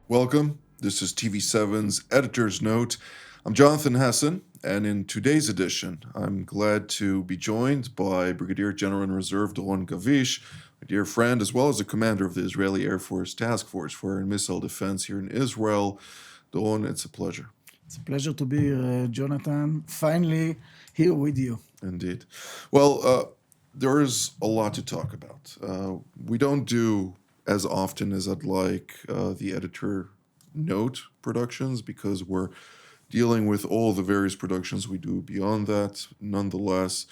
Welcome. This is TV7's Editor's Note. I'm Jonathan Hessen, and in today's edition, I'm glad to be joined by Brigadier General in Reserve Doron Gavish, my dear friend, as well as the commander of the Israeli Air Force Task Force for Air and Missile Defense here in Israel. Doron, it's a pleasure. It's a pleasure to be here, Jonathan. Finally, here with you. Indeed. Well, there is a lot to talk about. We don't do as often as I'd like the editor note productions because we're dealing with all the various productions we do beyond that. Nonetheless,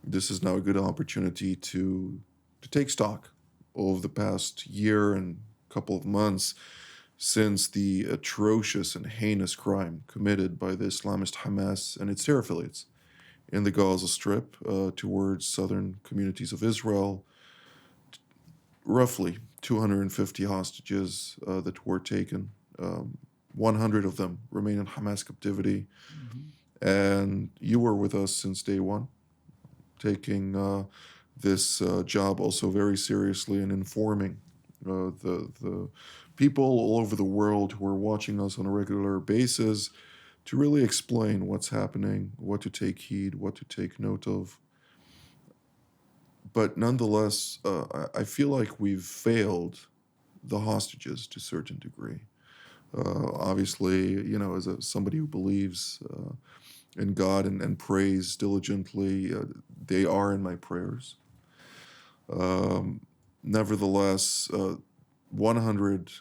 this is now a good opportunity to take stock of the past year and couple of months since the atrocious and heinous crime committed by the Islamist Hamas and its terror affiliates in the Gaza Strip towards southern communities of Israel. Roughly 250 hostages that were taken. 100 of them remain in Hamas captivity. And you were with us since day one, taking this job also very seriously and informing the people all over the world who are watching us on a regular basis to really explain what's happening, what to take heed, what to take note of. But nonetheless, I feel like we've failed the hostages to a certain degree. Obviously, as somebody who believes in God and prays diligently, they are in my prayers. Nevertheless, 100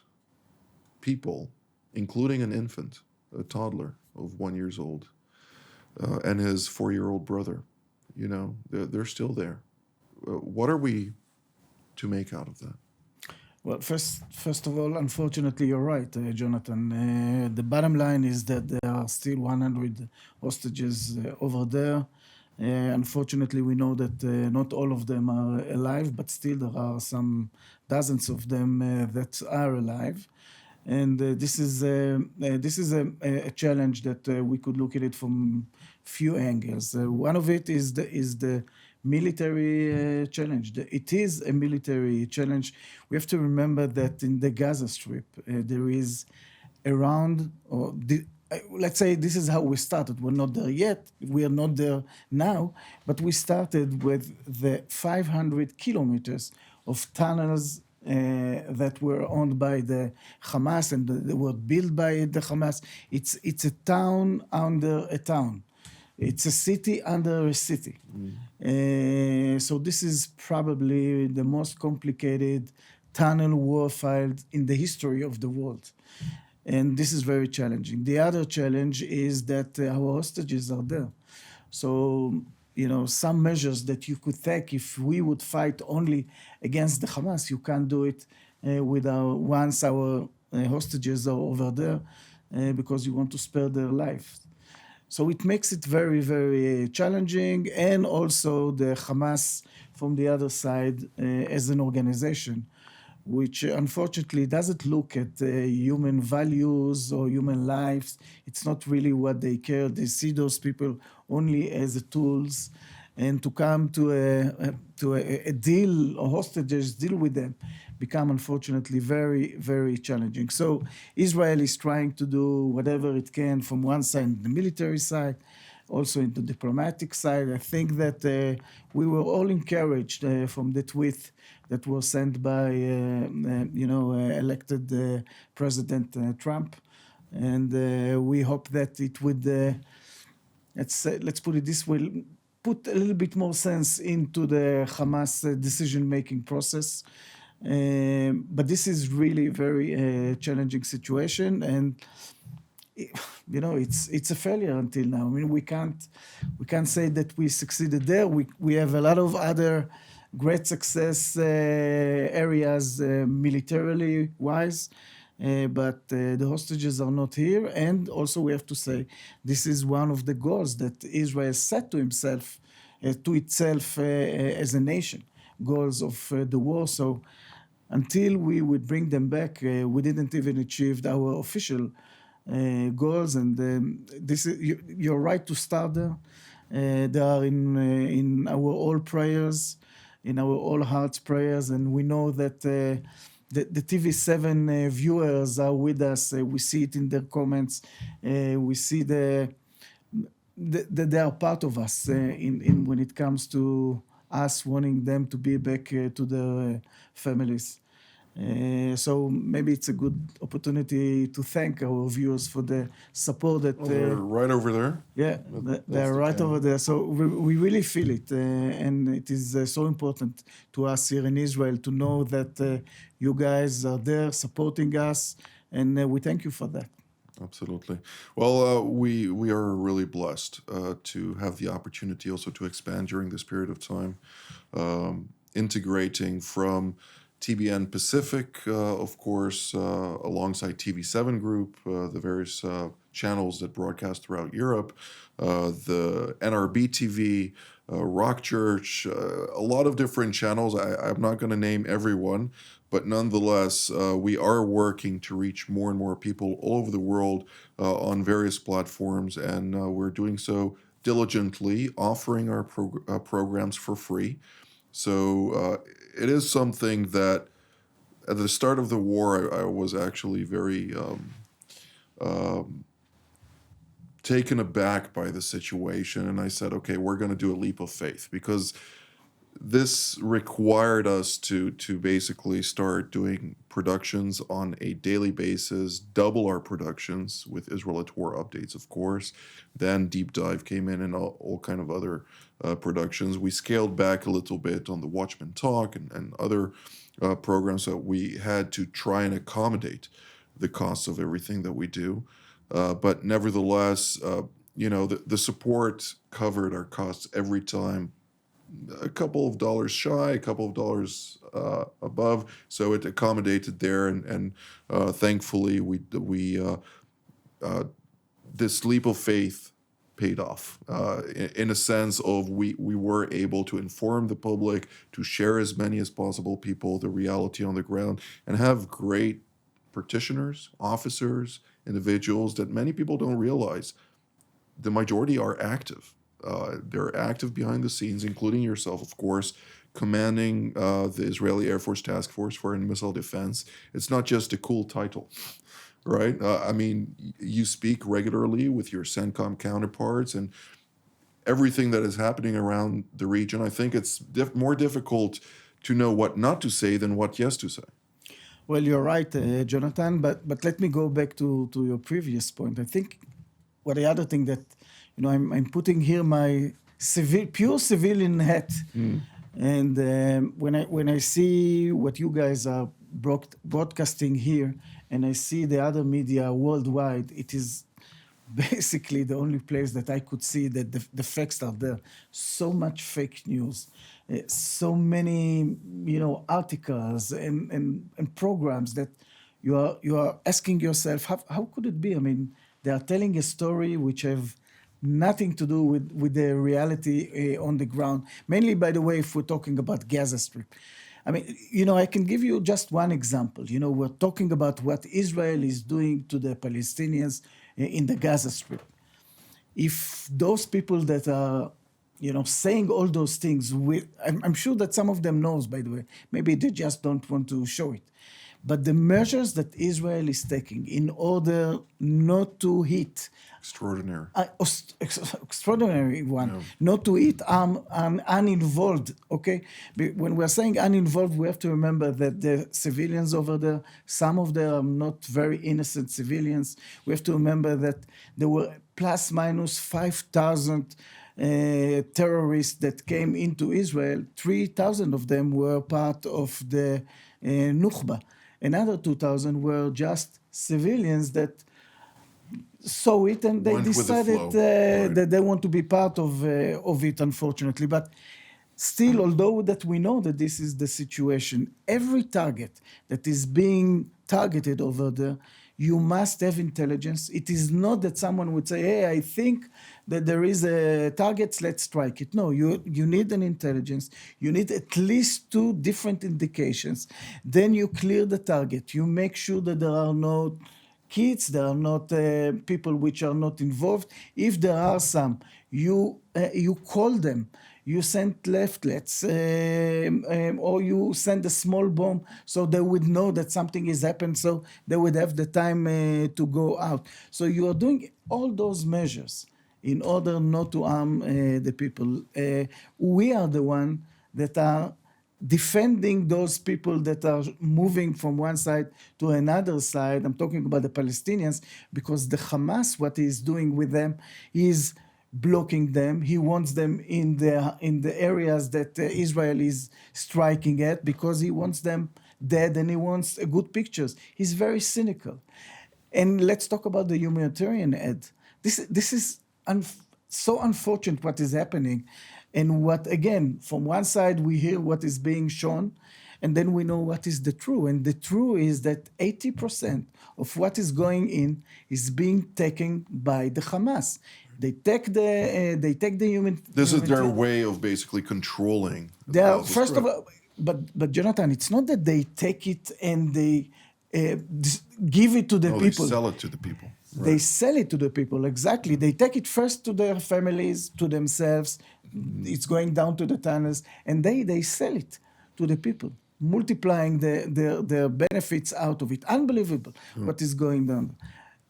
people, including an infant, a toddler of 1 year old, and his 4-year-old brother, they're still there. What are we to make out of that? Well, first of all, unfortunately, you're right, Jonathan. The bottom line is that there are still 100 hostages over there. Unfortunately, we know that not all of them are alive, but still there are some dozens of them that are alive. And this is a challenge that we could look at it from few angles. One of it is the military challenge. It is a military challenge. We have to remember that in the Gaza Strip, there is around, let's say this is how we started. We're not there yet. We are not there now, but we started with the 500 kilometers of tunnels that were owned by the Hamas and they were built by the Hamas. It's a town under a town. It's a city under a city. So this is probably the most complicated tunnel warfare in the history of the world. And this is very challenging. The other challenge is that our hostages are there. So, some measures that you could take if we would fight only against the Hamas, you can't do it once our hostages are over there because you want to spare their lives. So it makes it very, very challenging. And also the Hamas from the other side as an organization, which unfortunately doesn't look at human values or human lives. It's not really what they care. They see those people only as tools, and to come to a deal or hostages deal with them become unfortunately very, very challenging. So Israel is trying to do whatever it can from one side, the military side, also in the diplomatic side. I think that we were all encouraged from the tweet that was sent by, elected President Trump. And we hope that it would, let's put it this way, put a little bit more sense into the Hamas decision-making process. But this is really a very challenging situation. And it's a failure until now. I mean, we can't say that we succeeded there. We have a lot of other great success areas militarily wise, but the hostages are not here. And also we have to say this is one of the goals that Israel set to itself as a nation, goals of the war. So until we would bring them back, we didn't even achieve our official goals. And you're right to start there. They are in our all prayers, in our all hearts prayers, and we know that the TV7 viewers are with us. We see it in their comments. We see that they are part of us in when it comes to us wanting them to be back to their families. So maybe it's a good opportunity to thank our viewers for the support that. They're right over there. Yeah, they're the right camera. over there. So we really feel it, and it is so important to us here in Israel to know that you guys are there supporting us, and we thank you for that. Absolutely. Well, we are really blessed to have the opportunity also to expand during this period of time, integrating from TBN Pacific, of course, alongside TV7 Group, the various channels that broadcast throughout Europe, the NRB TV, Rock Church, a lot of different channels. I'm not going to name everyone, but nonetheless, we are working to reach more and more people all over the world on various platforms, and we're doing so diligently, offering our programs for free. So it is something that at the start of the war, I was actually very taken aback by the situation. And I said, okay, we're going to do a leap of faith, because this required us to basically start doing productions on a daily basis, double our productions with Israel at War updates, of course. Then Deep Dive came in and all kind of other productions. We scaled back a little bit on the Watchmen Talk and other programs that we had to try and accommodate the costs of everything that we do. But nevertheless, the support covered our costs every time. A couple of dollars shy, a couple of dollars above, so it accommodated there, and thankfully we this leap of faith paid off in a sense of we were able to inform the public, to share as many as possible people the reality on the ground, and have great practitioners, officers, individuals that many people don't realize. The majority are active. They're active behind the scenes, including yourself, of course, commanding the Israeli Air Force Task Force for Missile Defense. It's not just a cool title, right? I mean, you speak regularly with your CENTCOM counterparts, and everything that is happening around the region. I think it's more difficult to know what not to say than what yes to say. Well, you're right, Jonathan, but let me go back to your previous point. I think the other thing that I'm putting here my pure civilian hat, and when I see what you guys are broadcasting here, and I see the other media worldwide, it is basically the only place that I could see that the facts are there. So much fake news, so many articles and programs that you are asking yourself, how could it be? I mean, they are telling a story which have nothing to do with the reality on the ground. Mainly, by the way, if we're talking about Gaza Strip. I mean, I can give you just one example. We're talking about what Israel is doing to the Palestinians in the Gaza Strip. If those people that are, saying all those things, I'm sure that some of them knows, by the way, maybe they just don't want to show it. But the measures that Israel is taking in order not to hit extraordinary one, not to hit uninvolved, okay? When we're saying uninvolved, we have to remember that the civilians over there, some of them are not very innocent civilians. We have to remember that there were plus minus 5,000 terrorists that came into Israel. 3,000 of them were part of the Nukhba. Another 2,000 were just civilians that saw it and they decided that they want to be part of it, unfortunately. But still, although that we know that this is the situation, every target that is being targeted over there, you must have intelligence. It is not that someone would say, hey, I think that there is a target, let's strike it. No, you need an intelligence. You need at least 2 different indications. Then you clear the target. You make sure that there are no kids, there are not people which are not involved. If there are some, you call them. you send leaflets, or you send a small bomb so they would know that something has happened, so they would have the time to go out. So you are doing all those measures in order not to harm the people. We are the one that are defending those people that are moving from one side to another side. I'm talking about the Palestinians, because the Hamas, what he's doing with them is blocking them. He wants them in the areas that Israel is striking at, because he wants them dead and he wants good pictures. He's very cynical. And let's talk about the humanitarian aid. This is so unfortunate what is happening. And what, again, from one side we hear what is being shown, and then we know what is the true. And the true is that 80% of what is going in is being taken by the Hamas. They take the human. This is their way of basically controlling. They are, first of all, but Jonathan, it's not that they take it and they give it to the people. They sell it to the people. Right. They sell it to the people, exactly. They take it first to their families, to themselves. It's going down to the tunnels, and they sell it to the people, multiplying their benefits out of it. Unbelievable what is going on.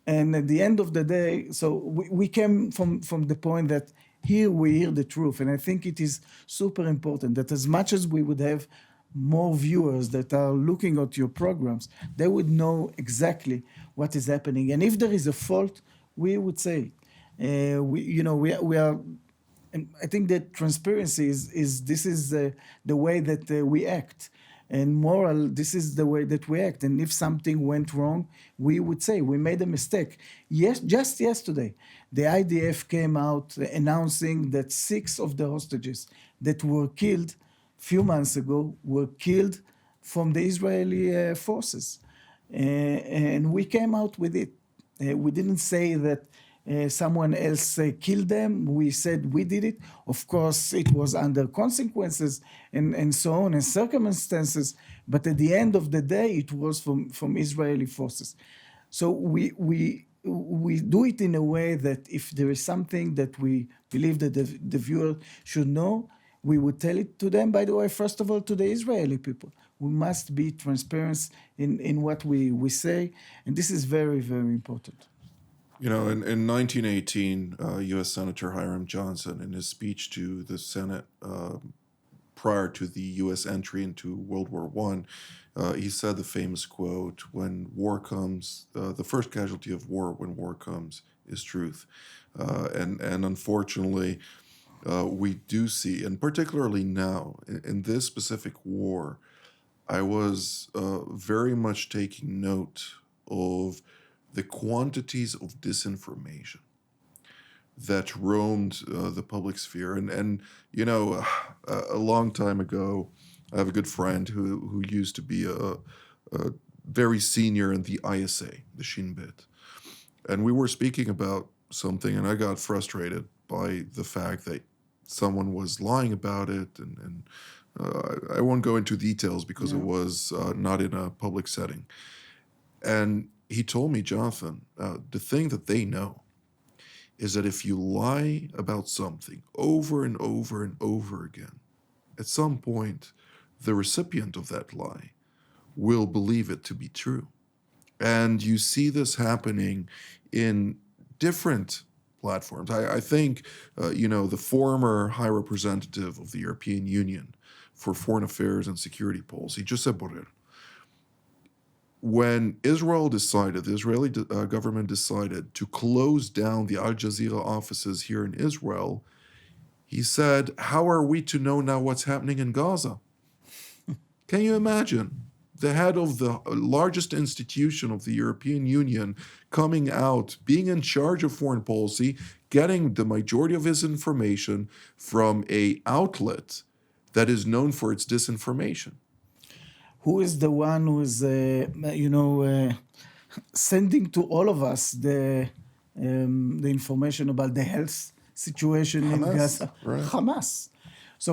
And at the end of the day, so we came from the point that here we hear the truth. And I think it is super important that as much as we would have more viewers that are looking at your programs, they would know exactly what is happening. And if there is a fault, we would say it. We are. And I think that transparency is the way that we act, and moral, this is the way that we act. And if something went wrong, we would say we made a mistake. Yes, just yesterday, the IDF came out announcing that 6 of the hostages that were killed few months ago were killed from the Israeli forces. And we came out with it. We didn't say that someone else killed them. We said we did it. Of course, it was under consequences and so on, and circumstances. But at the end of the day, it was from Israeli forces. So we do it in a way that if there is something that we believe that the viewer should know, we would tell it to them. By the way, first of all, to the Israeli people. We must be transparent in what we say. And this is very, very important. You know, in 1918, U.S. Senator Hiram Johnson, in his speech to the Senate prior to the U.S. entry into World War I, he said the famous quote, "When war comes, the first casualty of war when war comes is truth." And unfortunately, we do see, and particularly now, in this specific war, I was very much taking note of the quantities of disinformation that roamed the public sphere. And you know, a long time ago, I have a good friend who used to be a very senior in the ISA, the Shin Bet. And we were speaking about something, and I got frustrated by the fact that someone was lying about it. And I won't go into details because it was not in a public setting. And he told me, Jonathan, the thing that they know is that if you lie about something over and over and over again, at some point, the recipient of that lie will believe it to be true. And you see this happening in different platforms. I think, the former High Representative of the European Union for Foreign Affairs and Security Policy, Josep Borrell, when Israel decided, the Israeli government decided to close down the Al Jazeera offices here in Israel, he said, "How are we to know now what's happening in Gaza?" Can you imagine the head of the largest institution of the European Union coming out, being in charge of foreign policy, getting the majority of his information from an outlet that is known for its disinformation? Who is the one who is, sending to all of us the information about the health situation in Gaza? Right. Hamas. So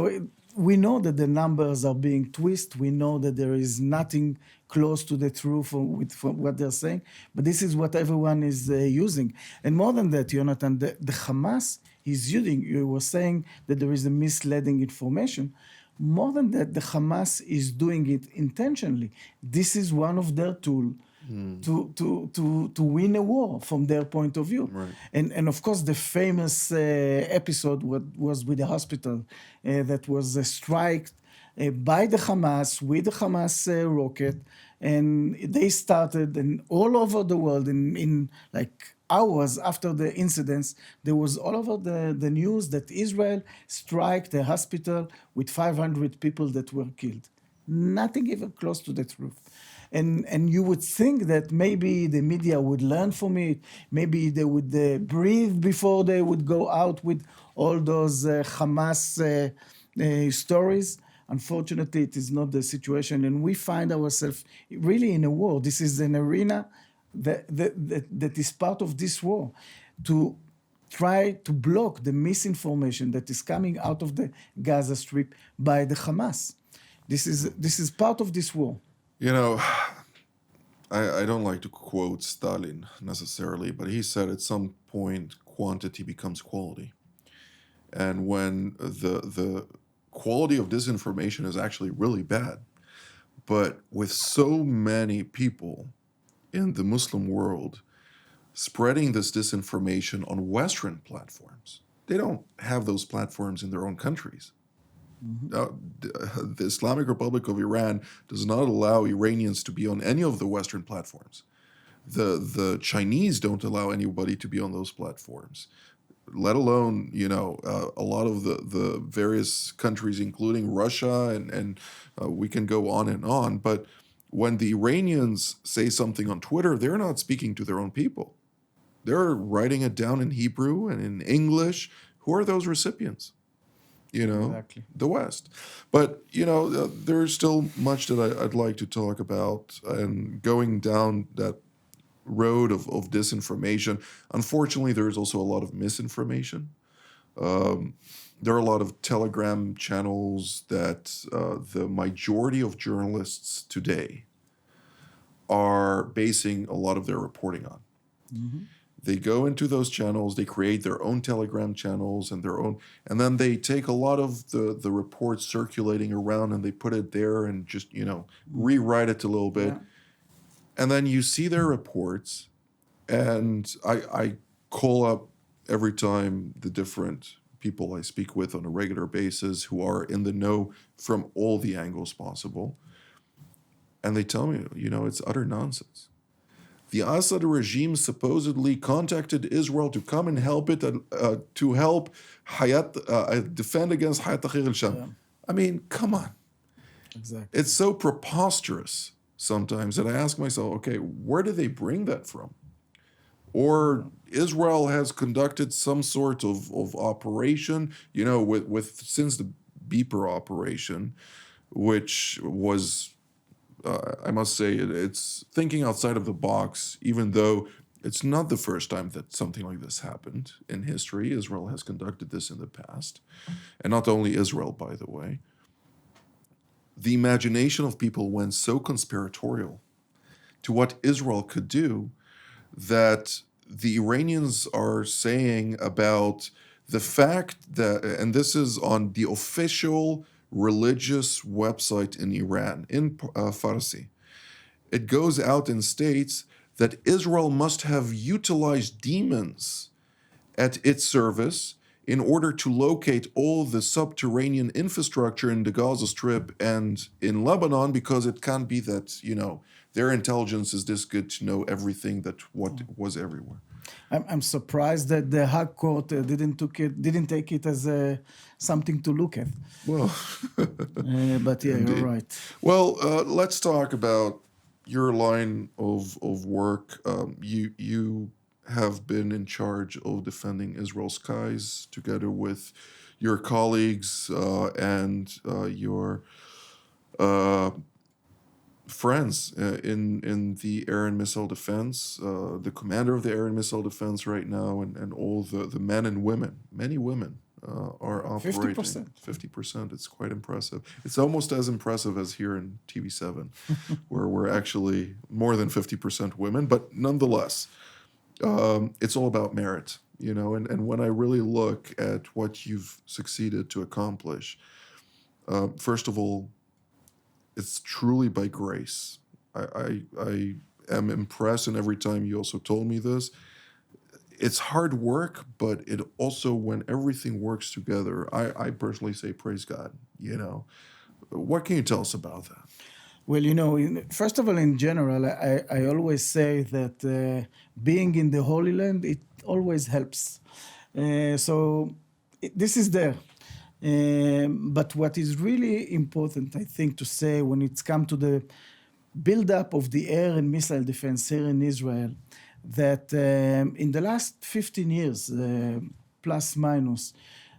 we know that the numbers are being twisted. We know that there is nothing close to the truth with what they're saying. But this is what everyone is using. And more than that, Jonathan, the Hamas he was saying that there is a misleading information. More than that, the Hamas is doing it intentionally. This is one of their tools to win a war from their point of view. Right. And of course, the famous episode was with the hospital that was struck by the Hamas with the Hamas rocket, and they started, and all over the world in like hours after the incidents, there was all over the news that Israel struck the hospital with 500 people that were killed. Nothing even close to the truth. And you would think that maybe the media would learn from it, maybe they would breathe before they would go out with all those Hamas stories. Unfortunately, it is not the situation, and we find ourselves really in a war. This is an arena that is part of this war, to try to block the misinformation that is coming out of the Gaza Strip by the Hamas. This is part of this war. You know, I don't like to quote Stalin necessarily, but he said at some point quantity becomes quality. And when the quality of disinformation is actually really bad, but with so many people in the Muslim world spreading this disinformation on Western platforms, they don't have those platforms in their own countries. The Islamic Republic of Iran does not allow Iranians to be on any of the Western platforms. The Chinese don't allow anybody to be on those platforms, let alone, a lot of the various countries, including Russia, and we can go on and on. But when the Iranians say something on Twitter, they're not speaking to their own people. They're writing it down in Hebrew and in English. Who are those recipients? Exactly. The West. But, there's still much that I'd like to talk about, and going down that road of disinformation. Unfortunately, there's also a lot of misinformation. There are a lot of Telegram channels that the majority of journalists today are basing a lot of their reporting on. Mm-hmm. They go into those channels, they create their own Telegram channels and then they take a lot of the reports circulating around and they put it there and just, rewrite it a little bit. Yeah. And then you see their reports, and I call up every time the different people I speak with on a regular basis who are in the know from all the angles possible. And they tell me, it's utter nonsense. The Assad regime supposedly contacted Israel to come and help it, to help defend against Hayat Tahrir al-Sham. Yeah. I mean, come on. Exactly. It's so preposterous sometimes that I ask myself, okay, where do they bring that from? Or Israel has conducted some sort of operation, with since the Beeper operation, which was, I must say, it's thinking outside of the box, even though it's not the first time that something like this happened in history. Israel has conducted this in the past. And not only Israel, by the way. The imagination of people went so conspiratorial to what Israel could do that the Iranians are saying about the fact that, and this is on the official religious website in Iran, in Farsi, it goes out and states that Israel must have utilized demons at its service in order to locate all the subterranean infrastructure in the Gaza Strip and in Lebanon, because it can't be that, their intelligence is this good to know everything that what was everywhere. I'm surprised that the High Court didn't take it as something to look at. Well, but yeah, indeed. You're right. Well, let's talk about your line of work. You have been in charge of defending Israel's skies together with your colleagues and your friends in the air and missile defense, the commander of the air and missile defense right now, and all the men and women, many women are operating. 50%. 50%. It's quite impressive. It's almost as impressive as here in TV7, where we're actually more than 50% women, but nonetheless, it's all about merit. And when I really look at what you've succeeded to accomplish, first of all, it's truly by grace. I am impressed, and every time you also told me this, it's hard work, but it also, when everything works together, I personally say praise God. What can you tell us about that? Well, first of all, in general, I always say that being in the Holy Land, it always helps. This is there. But what is really important, I think, to say when it's come to the build-up of the air and missile defense here in Israel, that in the last 15 years, plus minus,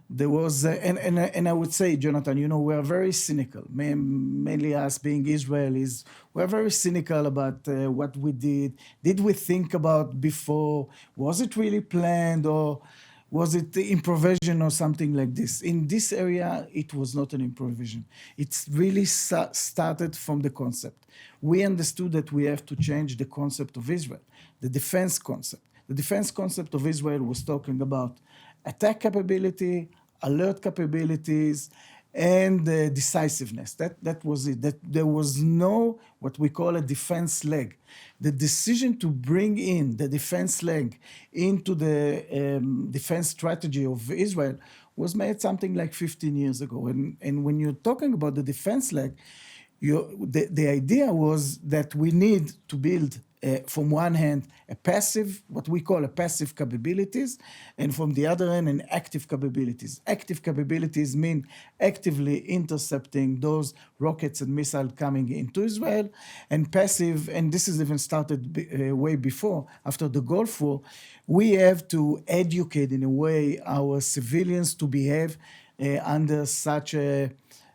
there was, and I would say, Jonathan, we're very cynical. Mainly us being Israelis, we're very cynical about what we did. Did we think about before? Was it really planned, or was it improvisation or something like this? In this area, it was not an improvisation. It's really started from the concept. We understood that we have to change the concept of Israel, the defense concept. The defense concept of Israel was talking about attack capability, alert capabilities, and decisiveness. That was it. That there was no what we call a defense leg. The decision to bring in the defense leg into the defense strategy of Israel was made something like 15 years ago. And when you're talking about the defense leg, the idea was that we need to build, from one hand, what we call a passive capabilities, and from the other hand, an active capabilities. Active capabilities mean actively intercepting those rockets and missiles coming into Israel, and passive, and this is even started way before, after the Gulf War, we have to educate in a way our civilians to behave under such a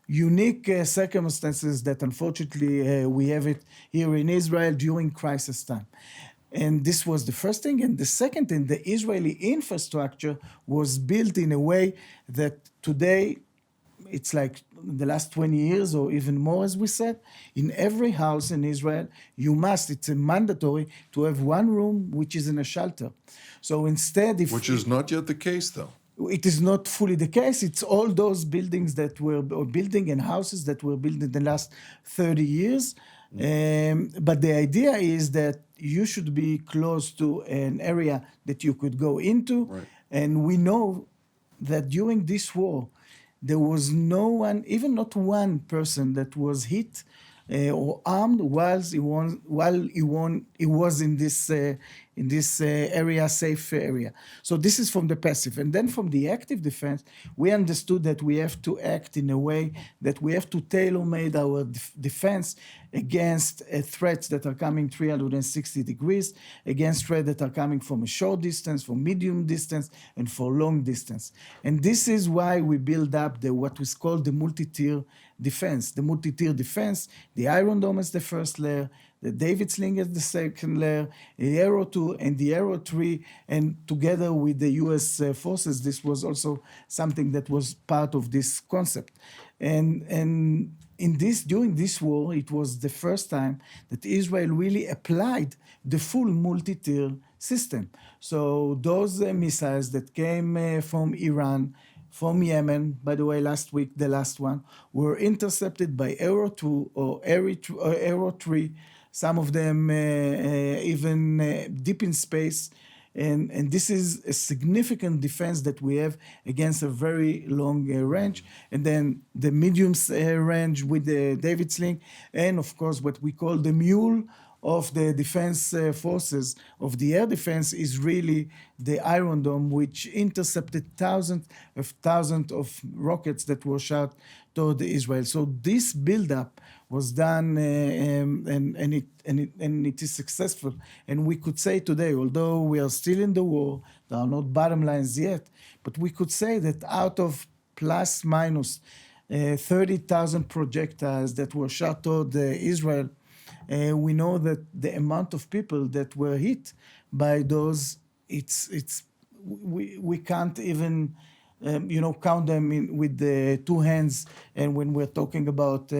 unique circumstances that unfortunately we have it here in Israel during crisis time. And this was the first thing. And the second thing, the Israeli infrastructure was built in a way that today, it's like the last 20 years or even more, as we said, in every house in Israel, it's a mandatory to have one room which is in a shelter. So instead, Which is not yet the case, though. It is not fully the case. It's all those buildings that were building and houses that were built in the last 30 years. But the idea is that you should be close to an area that you could go into. Right. And we know that during this war, there was no one, even not one person that was hit or armed while he was in this area, safe area. So this is from the passive. And then from the active defense, we understood that we have to act in a way that we have to tailor-made our defense against threats that are coming 360 degrees, against threats that are coming from a short distance, from medium distance, and for long distance. And this is why we build up what is called the multi-tier defense. The multi-tier defense, the Iron Dome is the first layer, the David Sling is the second layer, the Arrow 2 and the Arrow 3, and together with the US forces, this was also something that was part of this concept. And during this war, it was the first time that Israel really applied the full multi-tier system. So those missiles that came from Iran, from Yemen, by the way, last week, the last one, were intercepted by Arrow 2 or Arrow 3, some of them even deep in space. And this is a significant defense that we have against a very long range. And then the medium range with the David Sling, and of course what we call the mule of the defense forces of the air defense is really the Iron Dome, which intercepted thousands of rockets that were shot toward Israel. So this buildup was done, and it is successful. And we could say today, although we are still in the war, there are not bottom lines yet, but we could say that out of plus minus 30,000 projectiles that were shot toward Israel, we know that the amount of people that were hit by those, we can't even count them with the two hands. And when we're talking about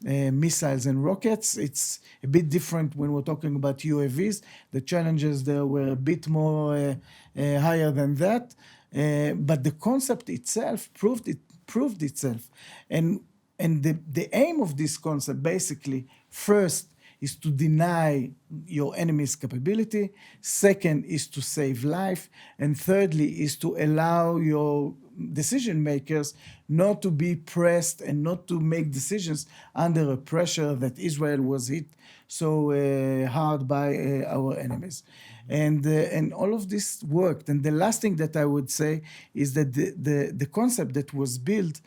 missiles and rockets. It's a bit different when we're talking about UAVs. The challenges there were a bit more higher than that, but the concept itself proved itself, and the aim of this concept basically first is to deny your enemy's capability, second is to save life, and thirdly is to allow your decision makers not to be pressed and not to make decisions under a pressure that Israel was hit so hard by our enemies. And all of this worked. And the last thing that I would say is that the concept that was built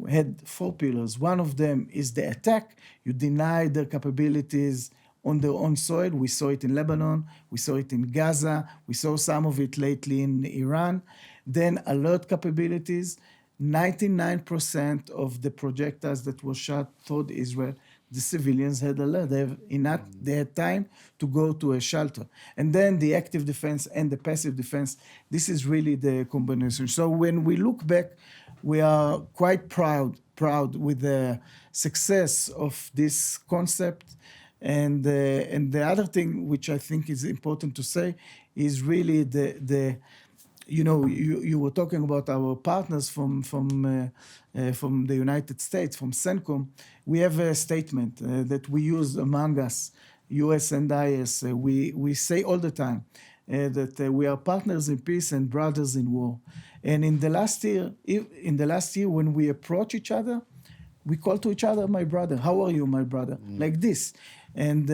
had four pillars. One of them is the attack. You deny their capabilities on their own soil. We saw it in Lebanon. We saw it in Gaza. We saw some of it lately in Iran. Then alert capabilities. 99% of the projectiles that were shot toward Israel, the civilians had alert. They had time to go to a shelter. And then the active defense and the passive defense, this is really the combination. So when we look back, we are quite proud with the success of this concept. And the other thing which I think is important to say is really you were talking about our partners from the United States, from CENTCOM. We have a statement that we use among us, US and IS. We say all the time that we are partners in peace and brothers in war. And in the last year, when we approach each other, we call to each other, my brother. How are you, my brother? Like this. And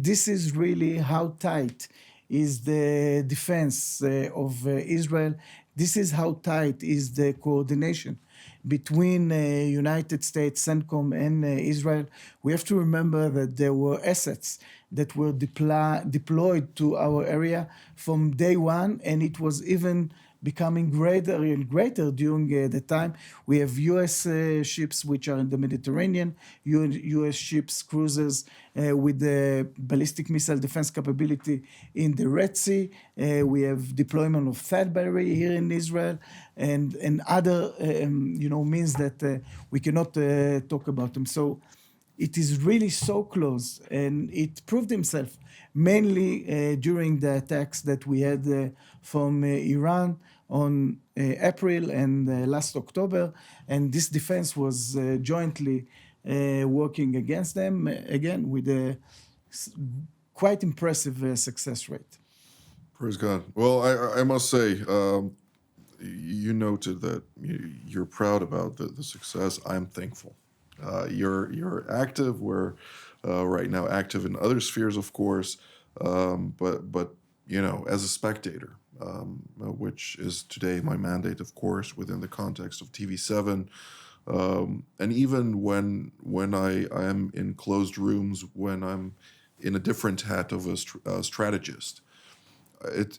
this is really how tight is the defense of Israel. This is how tight is the coordination between United States, CENTCOM, and Israel. We have to remember that there were assets that were deployed to our area from day one, and it was even becoming greater and greater during the time. We have U.S. ships which are in the Mediterranean, U.S. ships, cruisers with the ballistic missile defense capability in the Red Sea. We have deployment of THAAD battery here in Israel, and other means that we cannot talk about them. So it is really so close, and it proved himself mainly during the attacks that we had from Iran on April and last October, and this defense was jointly working against them, again, with a quite impressive success rate. Praise God. Well, I must say, you noted that you're proud about the success. I'm thankful. You're active. We're right now active in other spheres, of course, but as a spectator, which is today my mandate, of course, within the context of TV7, and even when I am in closed rooms, when I'm in a different hat of a strategist, it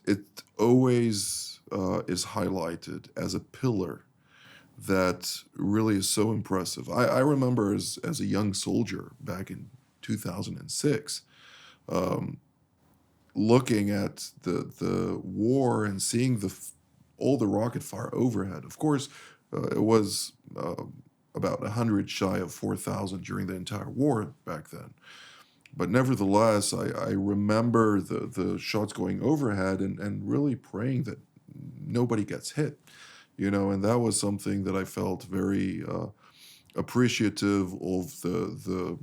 always is highlighted as a pillar that really is so impressive. I remember as a young soldier back in 2006, looking at the war and seeing all the rocket fire overhead. Of course, it was about 100 shy of 4,000 during the entire war back then. But nevertheless, I remember the shots going overhead and really praying that nobody gets hit. And that was something that I felt very appreciative of the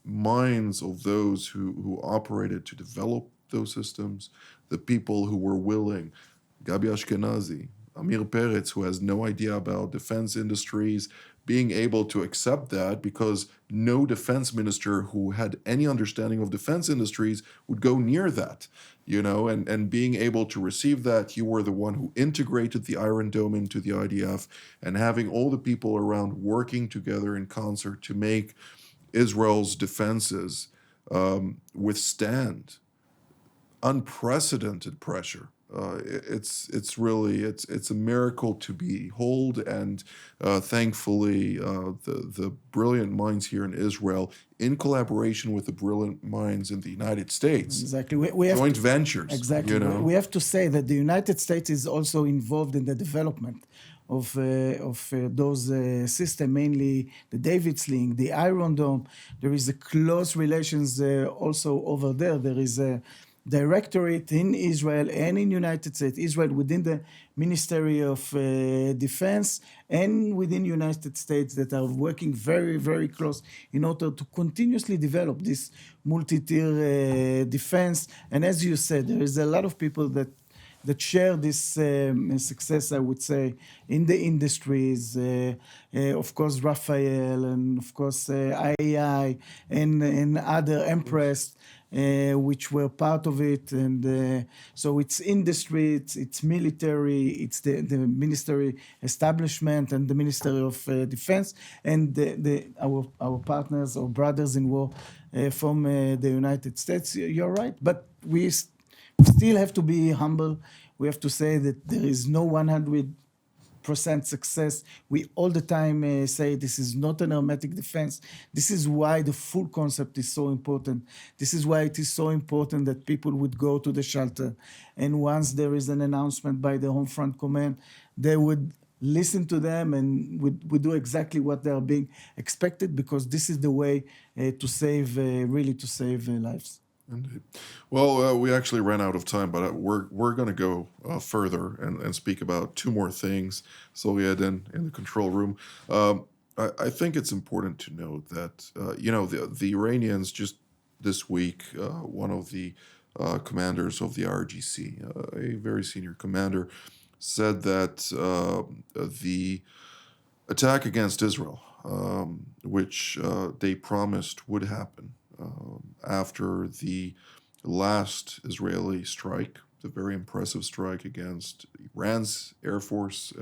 minds of those who operated to develop those systems, the people who were willing, Gabi Ashkenazi, Amir Peretz, who has no idea about defense industries, being able to accept that, because no defense minister who had any understanding of defense industries would go near that, and being able to receive that. You were the one who integrated the Iron Dome into the IDF, and having all the people around working together in concert to make Israel's defenses withstand unprecedented pressure. It's really a miracle to behold, and thankfully the brilliant minds here in Israel, in collaboration with the brilliant minds in the United States, exactly, we have joint ventures. Exactly, we have to say that the United States is also involved in the development of those systems, mainly the David Sling, the Iron Dome. There is a close relations also over there. There is a directorate in Israel and in United States, Israel within the Ministry of Defense and within United States that are working very, very close in order to continuously develop this multi-tier defense. And as you said, there is a lot of people that share this success, I would say, in the industries. Of course, Raphael, and of course, IAI, and other Empress, which were part of it. And so it's industry, it's military, it's the ministry establishment and the Ministry of Defense, and our partners or brothers in war from the United States. You're right, but we still have to be humble. We have to say that there is no 100% success. We all the time say this is not an hermetic defense. This is why the full concept is so important. This is why it is so important that people would go to the shelter. And once there is an announcement by the Home Front Command, they would listen to them and would do exactly what they are being expected, because this is the way to save lives. Indeed. Well, we actually ran out of time, but we're going to go further and speak about two more things. So we had in the control room. I think it's important to note that the Iranians just this week, one of the commanders of the RGC, a very senior commander, said that the attack against Israel, which they promised would happen after the last Israeli strike, the very impressive strike against Iran's Air Force,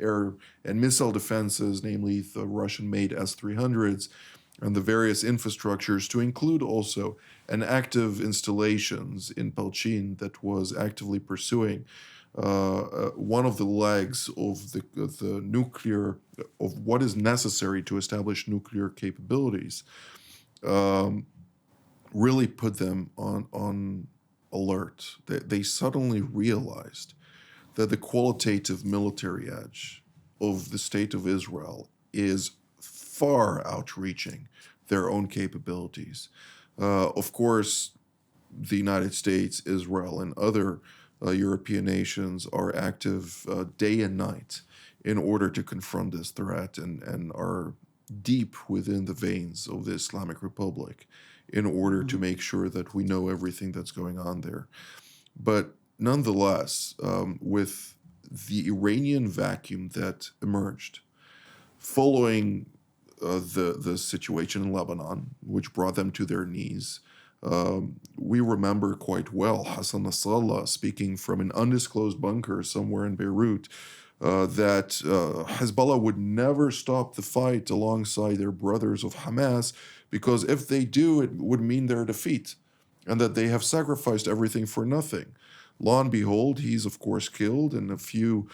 air and missile defenses, namely the Russian-made S-300s, and the various infrastructures, to include also an active installations in Palchin that was actively pursuing one of the legs of the nuclear, of what is necessary to establish nuclear capabilities. Really put them on alert. They suddenly realized that the qualitative military edge of the state of Israel is far outreaching their own capabilities. Of course, the United States, Israel, and other European nations are active day and night in order to confront this threat, and are deep within the veins of the Islamic Republic in order to make sure that we know everything that's going on there. But nonetheless, with the Iranian vacuum that emerged following the situation in Lebanon, which brought them to their knees, we remember quite well Hassan Nasrallah speaking from an undisclosed bunker somewhere in Beirut, that Hezbollah would never stop the fight alongside their brothers of Hamas, because if they do, it would mean their defeat, and that they have sacrificed everything for nothing. Lo and behold, he's of course killed, and a few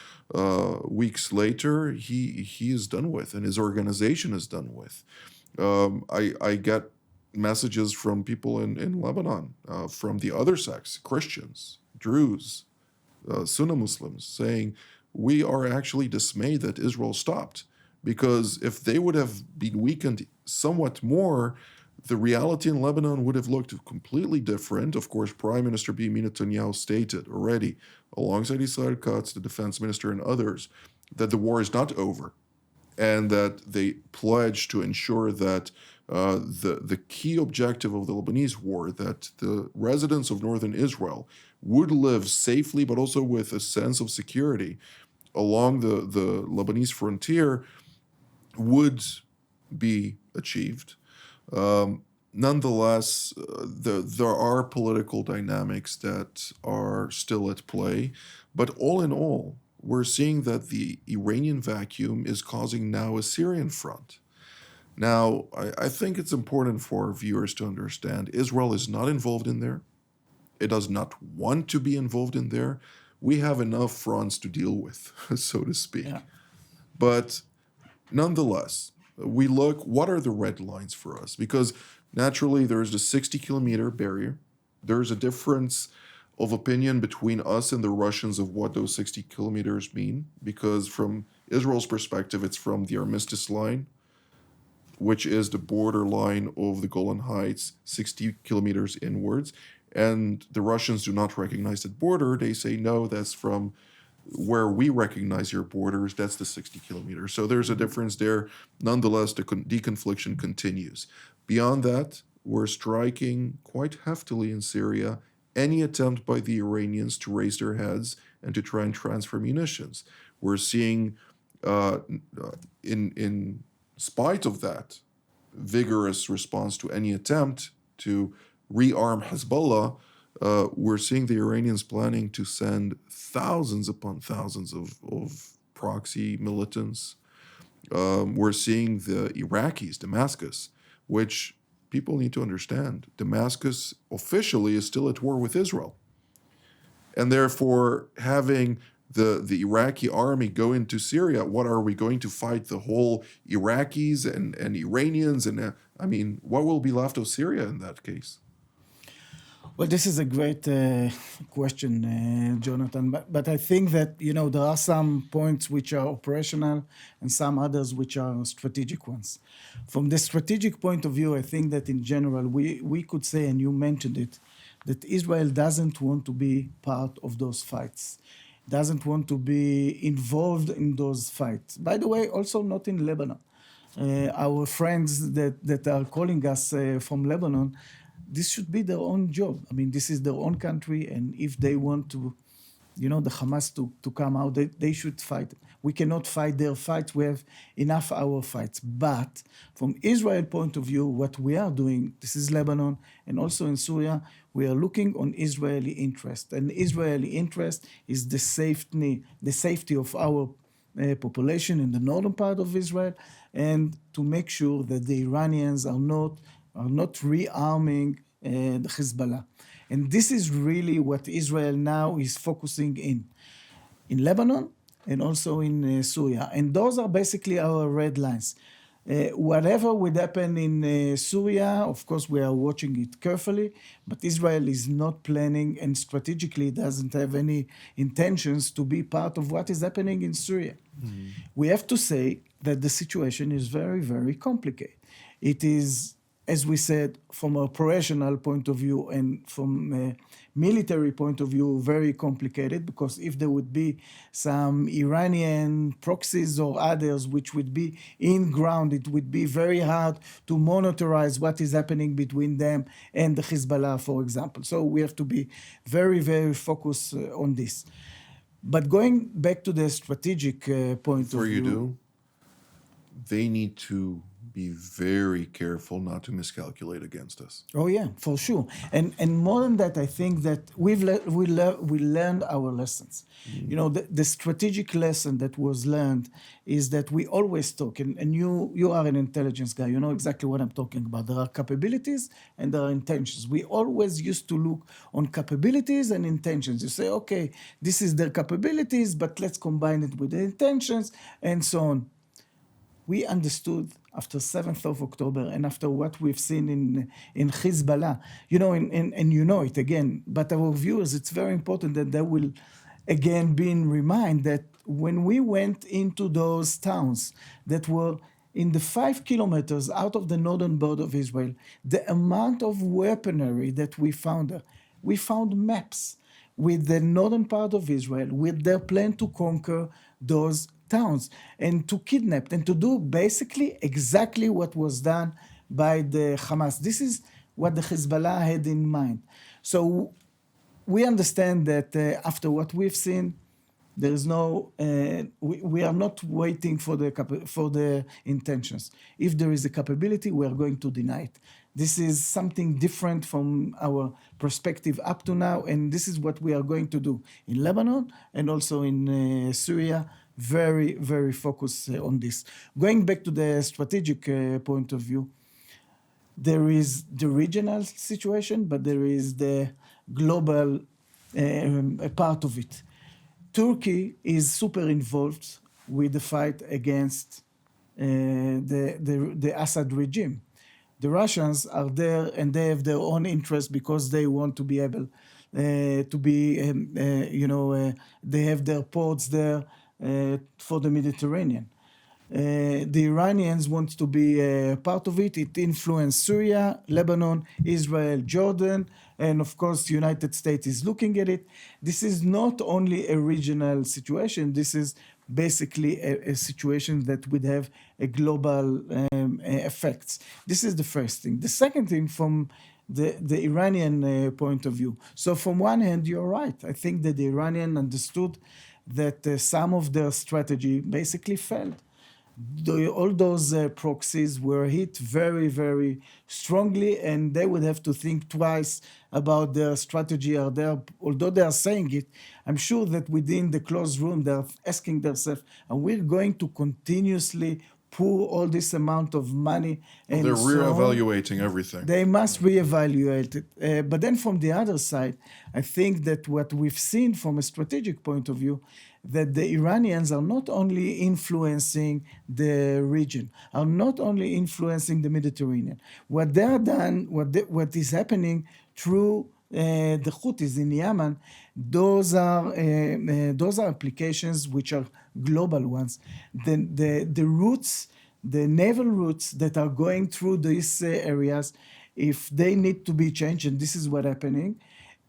weeks later, he is done with, and his organization is done with. I get messages from people in Lebanon, from the other sects, Christians, Druze, Sunni Muslims, saying, we are actually dismayed that Israel stopped, because if they would have been weakened somewhat more, the reality in Lebanon would have looked completely different. Of course, Prime Minister Benjamin Netanyahu stated already, alongside Israel Katz, the defense minister, and others, that the war is not over, and that they pledged to ensure that the key objective of the Lebanese war, that the residents of northern Israel would live safely, but also with a sense of security along the Lebanese frontier, would be achieved. Nonetheless, there are political dynamics that are still at play, but all in all, we're seeing that the Iranian vacuum is causing now a Syrian front. Now, I think it's important for our viewers to understand Israel is not involved in there. It does not want to be involved in there. We have enough fronts to deal with, so to speak. Yeah. But nonetheless, we look, what are the red lines for us? Because naturally, there is the 60-kilometer barrier. There's a difference of opinion between us and the Russians of what those 60 kilometers mean, because from Israel's perspective, it's from the armistice line, which is the border line of the Golan Heights, 60 kilometers inwards. And the Russians do not recognize that border. They say, no, that's from where we recognize your borders, that's the 60 kilometers. So there's a difference there. Nonetheless, the deconfliction continues. Beyond that, we're striking quite heftily in Syria any attempt by the Iranians to raise their heads and to try and transfer munitions. We're seeing, in spite of that, vigorous response to any attempt to rearm Hezbollah. We're seeing the Iranians planning to send thousands upon thousands of proxy militants. We're seeing the Iraqis, Damascus, which people need to understand. Damascus officially is still at war with Israel. And therefore, having the Iraqi army go into Syria, what are we going to fight the whole Iraqis and Iranians? And what will be left of Syria in that case? Well, this is a great question, Jonathan. But I think that, there are some points which are operational and some others which are strategic ones. From the strategic point of view, I think that in general, we could say, and you mentioned it, that Israel doesn't want to be part of those fights, doesn't want to be involved in those fights. By the way, also not in Lebanon. Our friends that are calling us from Lebanon, this should be their own job. This is their own country, and if they want to, the Hamas to come out, they should fight. We cannot fight their fights. We have enough our fights. But from Israel point of view, what we are doing, this is Lebanon, and also in Syria, we are looking on Israeli interest. And Israeli interest is the safety of our population in the northern part of Israel, and to make sure that the Iranians are not rearming the Hezbollah. And this is really what Israel now is focusing in Lebanon and also in Syria. And those are basically our red lines. Whatever would happen in Syria, of course, we are watching it carefully, but Israel is not planning and strategically doesn't have any intentions to be part of what is happening in Syria. Mm-hmm. We have to say that the situation is very, very complicated. It is, as we said, from an operational point of view and from a military point of view, very complicated, because if there would be some Iranian proxies or others which would be in ground, it would be very hard to monitorize what is happening between them and the Hezbollah, for example. So we have to be very, very focused on this. But going back to the strategic point of view... Before you do, they need to be very careful not to miscalculate against us. Oh yeah, for sure. And more than that, I think that we learned our lessons. Mm-hmm. The strategic lesson that was learned is that we always talk, and you are an intelligence guy, you know exactly what I'm talking about. There are capabilities and there are intentions. We always used to look on capabilities and intentions. You say, okay, this is their capabilities, but let's combine it with the intentions and so on. We understood after 7th of October and after what we've seen in Hezbollah, and you know it again, but our viewers, it's very important that they will again be reminded that when we went into those towns that were in the 5 kilometers out of the northern border of Israel, the amount of weaponry that we found there, we found maps with the northern part of Israel, with their plan to conquer those towns and to kidnap and to do basically exactly what was done by the Hamas. This is what the Hezbollah had in mind. So we understand that after what we've seen, there is no. We are not waiting for the intentions. If there is a capability, we are going to deny it. This is something different from our perspective up to now, and this is what we are going to do in Lebanon and also in Syria. Very, very focused on this. Going back to the strategic point of view, there is the regional situation, but there is the global part of it. Turkey is super involved with the fight against the Assad regime. The Russians are there and they have their own interest because they want to be able to be, they have their ports there. for the Mediterranean. The Iranians want to be part of it. It influenced Syria, Lebanon, Israel, Jordan, and of course, the United States is looking at it. This is not only a regional situation. This is basically a situation that would have a global effects. This is the first thing. The second thing, from the Iranian point of view. So from one hand, you're right. I think that the Iranian understood that some of their strategy basically failed. All those proxies were hit very, very strongly, and they would have to think twice about their strategy. Although they are saying it, I'm sure that within the closed room, they're asking themselves, and we're going to continuously pour all this amount of money. And They're reevaluating reevaluating everything. They must reevaluate it. But then from the other side, I think that what we've seen from a strategic point of view, that the Iranians are not only influencing the region, are not only influencing the Mediterranean. What they are done, what is happening through the Houthis in Yemen, those are applications which are global ones. The routes, the naval routes that are going through these areas, if they need to be changed, and this is what's happening,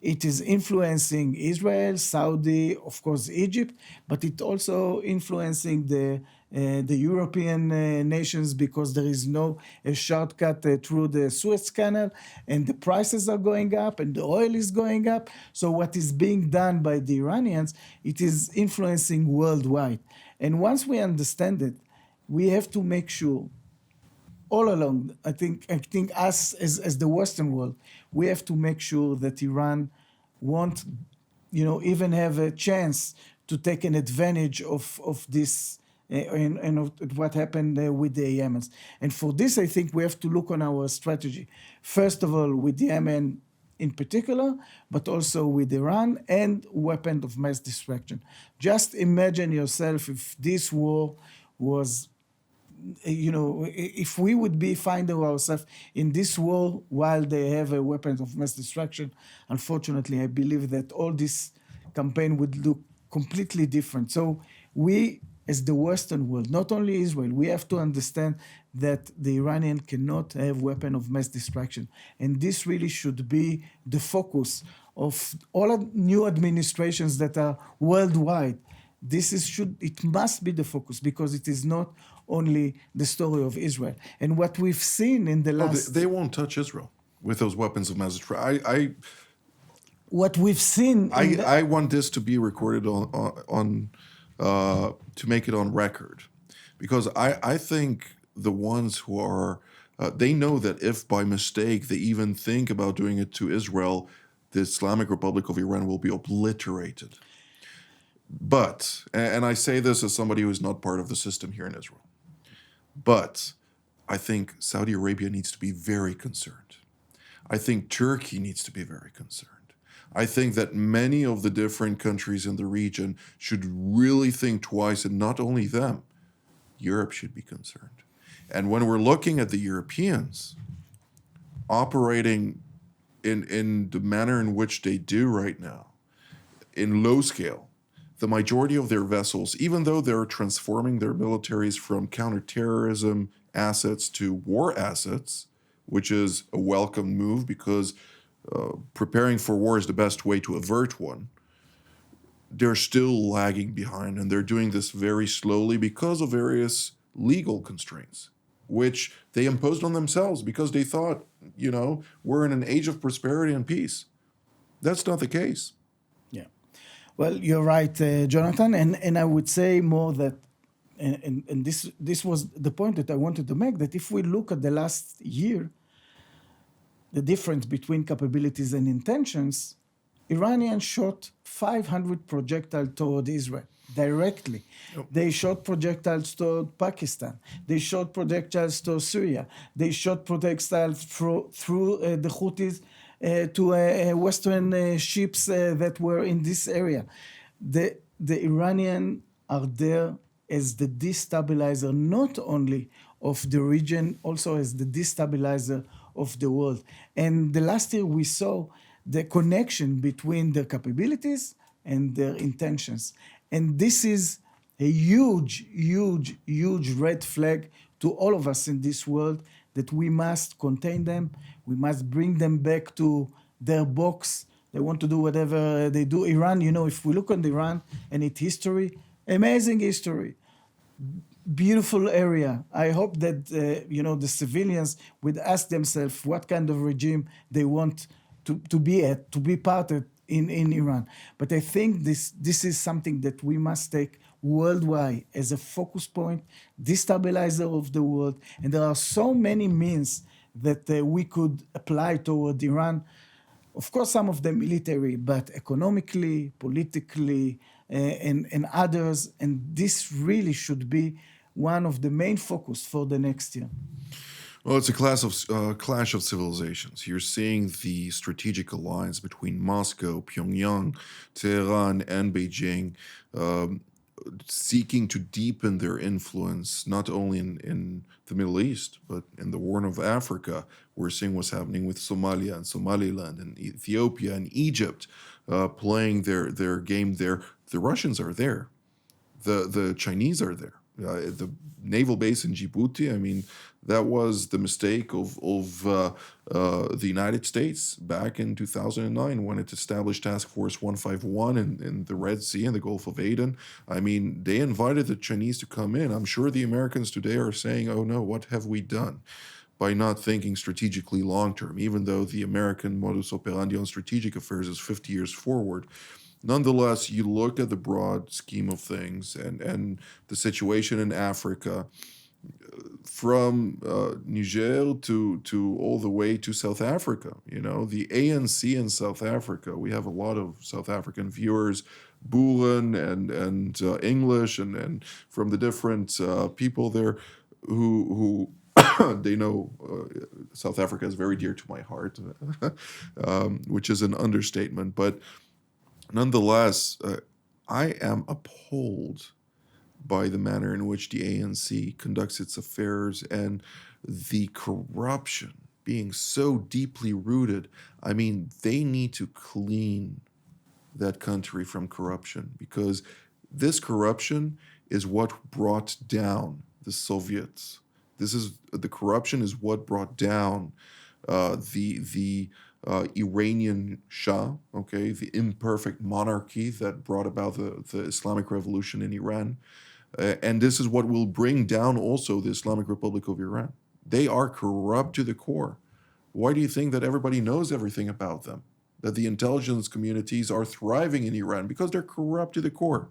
it is influencing Israel, Saudi, of course, Egypt, but it also influencing the European nations, because there is no shortcut through the Suez Canal, and the prices are going up, and the oil is going up. So what is being done by the Iranians, it is influencing worldwide. And once we understand it, we have to make sure all along, I think us as the Western world, we have to make sure that Iran won't, even have a chance to take an advantage of this and of what happened with the Yemens. And for this, I think we have to look on our strategy. First of all, with Yemen in particular, but also with Iran and weapons of mass destruction. Just imagine yourself if this war was, if we would be finding ourselves in this war while they have a weapons of mass destruction. Unfortunately, I believe that all this campaign would look completely different. So we, as the Western world, not only Israel, we have to understand that the Iranian cannot have weapon of mass destruction. And this really should be the focus of all new administrations that are worldwide. It must be the focus, because it is not only the story of Israel. And what we've seen in the last... They won't touch Israel with those weapons of mass destruction. What we've seen... I want this to be recorded on to make it on record. Because I think the ones who are... they know that if by mistake they even think about doing it to Israel, the Islamic Republic of Iran will be obliterated. But, and I say this as somebody who is not part of the system here in Israel, but I think Saudi Arabia needs to be very concerned. I think Turkey needs to be very concerned. I think that many of the different countries in the region should really think twice, and not only them, Europe should be concerned. And when we're looking at the Europeans operating in the manner in which they do right now, in low scale, the majority of their vessels, even though they're transforming their militaries from counterterrorism assets to war assets, which is a welcome move, because preparing for war is the best way to avert one, they're still lagging behind, and they're doing this very slowly because of various legal constraints, which they imposed on themselves because they thought, we're in an age of prosperity and peace. That's not the case. Well, you're right, Jonathan, and I would say more that, and this was the point that I wanted to make, that if we look at the last year, the difference between capabilities and intentions, Iranians shot 500 projectiles toward Israel directly. Yep. They shot projectiles toward Pakistan. They shot projectiles toward Syria. They shot projectiles through the Houthis to Western ships that were in this area. The Iranians are there as the destabilizer, not only of the region, also as the destabilizer of the world. And the last year we saw the connection between their capabilities and their intentions. And this is a huge, huge, huge red flag to all of us in this world that we must contain them. We must bring them back to their box. They want to do whatever they do. Iran, if we look on Iran and its history, amazing history, beautiful area. I hope that the civilians would ask themselves what kind of regime they want to be part of in Iran. But I think this is something that we must take worldwide as a focus point, destabilizer of the world, and there are so many means that we could apply toward Iran. Of course, some of them military, but economically, politically, and others. And this really should be one of the main focus for the next year. Well, it's a clash of civilizations. You're seeing the strategic alliance between Moscow, Pyongyang, Tehran, and Beijing seeking to deepen their influence, not only in the Middle East, but in the Horn of Africa. We're seeing what's happening with Somalia and Somaliland and Ethiopia and Egypt playing their game there. The Russians are there. The Chinese are there. The naval base in Djibouti, I mean, that was the mistake of the United States back in 2009 when it established Task Force 151 in the Red Sea and the Gulf of Aden. I mean, they invited the Chinese to come in. I'm sure the Americans today are saying, oh no, what have we done? By not thinking strategically long term, even though the American modus operandi on strategic affairs is 50 years forward. Nonetheless, you look at the broad scheme of things and the situation in Africa, from Niger to all the way to South Africa. The ANC in South Africa. We have a lot of South African viewers, Boeren and English, and from the different people there who they know South Africa is very dear to my heart, which is an understatement. But nonetheless, I am appalled by the manner in which the ANC conducts its affairs and the corruption being so deeply rooted. I mean, they need to clean that country from corruption, because this corruption is what brought down the Soviets. The corruption is what brought down the Iranian Shah, okay, the imperfect monarchy that brought about the Islamic Revolution in Iran. And this is what will bring down also the Islamic Republic of Iran. They are corrupt to the core. Why do you think that everybody knows everything about them? That the intelligence communities are thriving in Iran? Because they're corrupt to the core.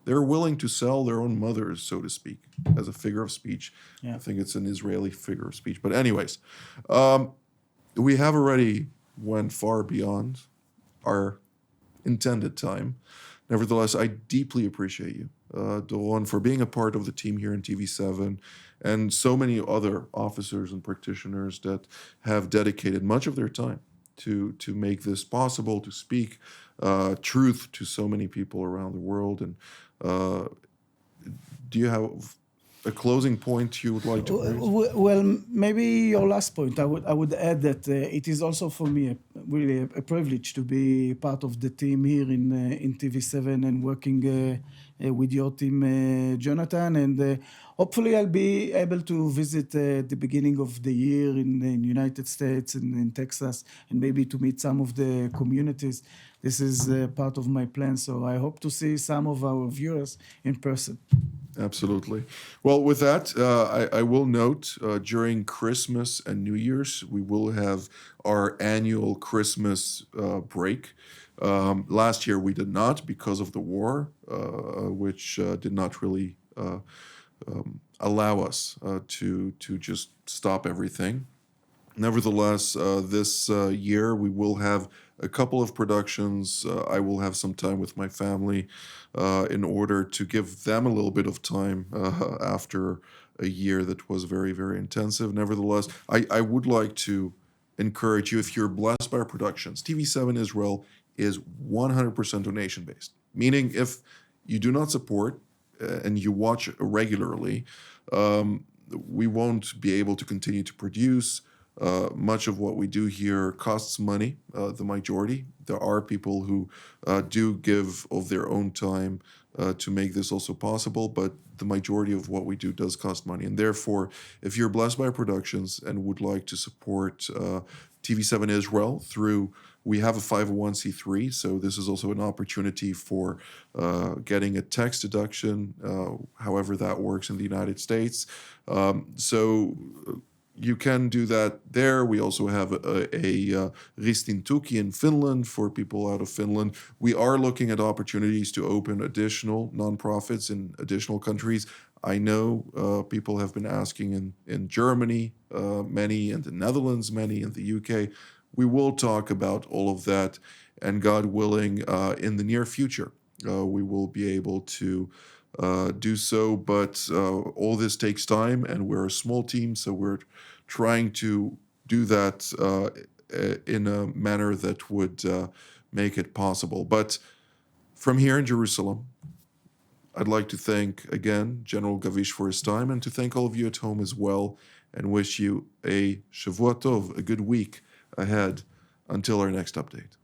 They're willing to sell their own mothers, so to speak, as a figure of speech. Yeah. I think it's an Israeli figure of speech. But anyways, we have already went far beyond our intended time. Nevertheless, I deeply appreciate you, Doron, for being a part of the team here in TV7, and so many other officers and practitioners that have dedicated much of their time to make this possible, to speak truth to so many people around the world. And do you have a closing point you would like to raise? Well, maybe your last point. I would add that it is also for me really a privilege to be part of the team here in TV7 and working with your team, Jonathan. And hopefully I'll be able to visit the beginning of the year in United States and in Texas, and maybe to meet some of the communities. This is part of my plan. So I hope to see some of our viewers in person. Absolutely. Well, with that, I will note during Christmas and New Year's, we will have our annual Christmas break. Last year we did not because of the war, which did not really allow us to just stop everything. Nevertheless, this year we will have a couple of productions. I will have some time with my family in order to give them a little bit of time after a year that was very, very intensive. Nevertheless, I would like to encourage you, if you're blessed by our productions, TV7 Israel is 100% donation-based, meaning if you do not support and you watch regularly, we won't be able to continue to produce. Much of what we do here costs money, the majority. There are people who do give of their own time to make this also possible, but the majority of what we do does cost money. And therefore, if you're blessed by productions and would like to support TV7 Israel through, we have a 501c3, so this is also an opportunity for getting a tax deduction, however that works in the United States. So you can do that there. We also have a Ristin Tuki in Finland for people out of Finland. We are looking at opportunities to open additional nonprofits in additional countries. I know people have been asking in Germany, many, and the Netherlands, many, in the UK. We will talk about all of that, and God willing, in the near future, we will be able to do so. But all this takes time, and we're a small team, so we're trying to do that in a manner that would make it possible. But from here in Jerusalem, I'd like to thank again General Gavish for his time, and to thank all of you at home as well, and wish you a Shavua Tov, a good week ahead, until our next update.